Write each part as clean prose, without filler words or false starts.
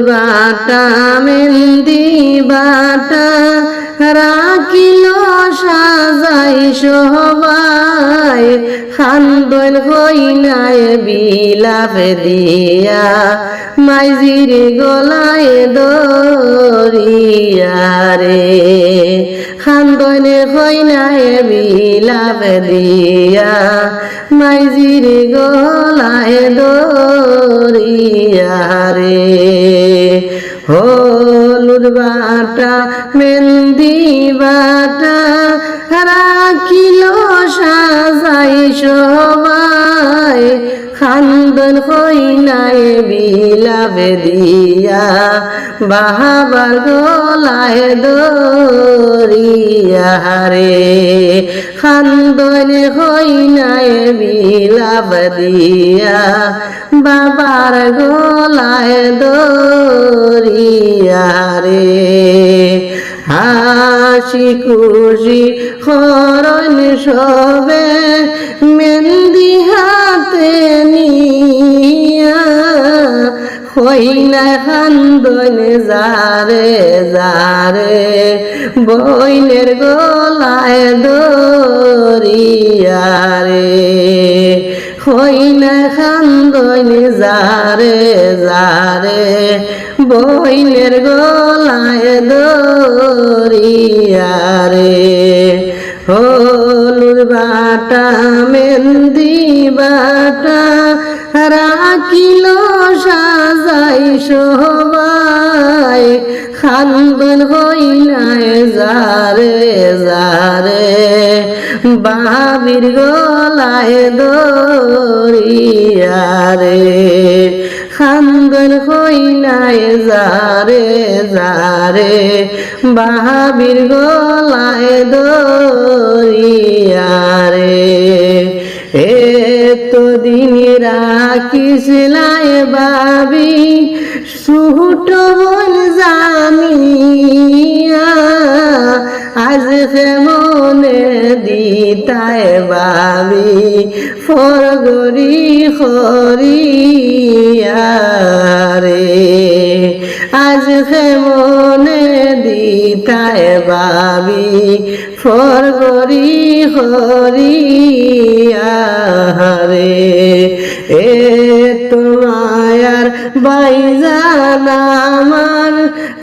বাটা মেহেন্দি বাটা রাখিল সাজাই সবাই খান্দন কইনায় বিলাপ দিয়া মাইজির গলায় দরিয়া রে খান্দন কইনায় বিলাপ দিয়া মাইজির গলায় দরিয়া রে হলুদ বাটা মেহেন্দি বাটা রাখিল সাজাই সবাই খান্দন কইনায় বিলাপ দিয়া বাহাবার গলায় দরিয়া রে খান্দন কইনায় বিলাপ দিয়া বাবার গলায় দরিয়া রে হাসি খুশি করন সবে মেহেন্দি হাতে নিয়া কইনা খান্দন যারে যারে বইনের গলায় দরিয়া রে কইনা খান্দন যারে যারে বইনের গলায় দরিয়া রে হলুদ বাটা মেহেন্দি বাটা রাখিল সাজাই সবাই খান্দন কইনায় যারে যারে বাবির গলায় দরিয়া রে খান্দন কইনায় যারে যারে বাবির গলায় দরিয়া রে এতদিন রাখিছিলায় বাবি সুট বন জানিয়া আজ মনে দিতায় বাবি ফরগরি খরিয়া রে আজ মনে দিতায় বাবি ফরগরি খরিয়া রে এ তোমার বাইজান আমার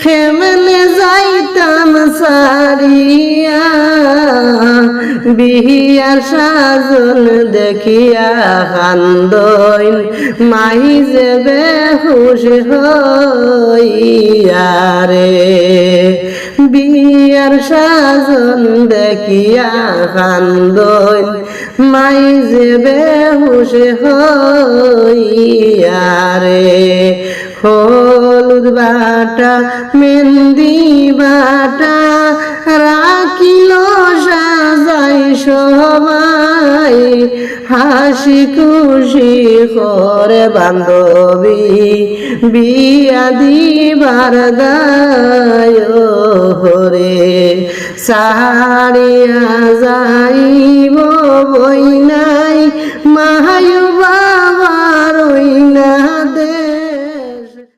কেমনে যাইতাম সারিয়া বিহিয়ার সাজন দেখিয়া কান্দইন মাহি যে বেহুশ হইয়া রে বিয়ার সাজন দেখিয়া কান্দইন মাই যে বেহুশ হইয়া রে হলুদ বাটা মেহেন্দি বাটা রাখিল সাজাই সবাই হাসি খুশি করে বান্ধবী বিয়া দিবার দায় রে সারিয়া যা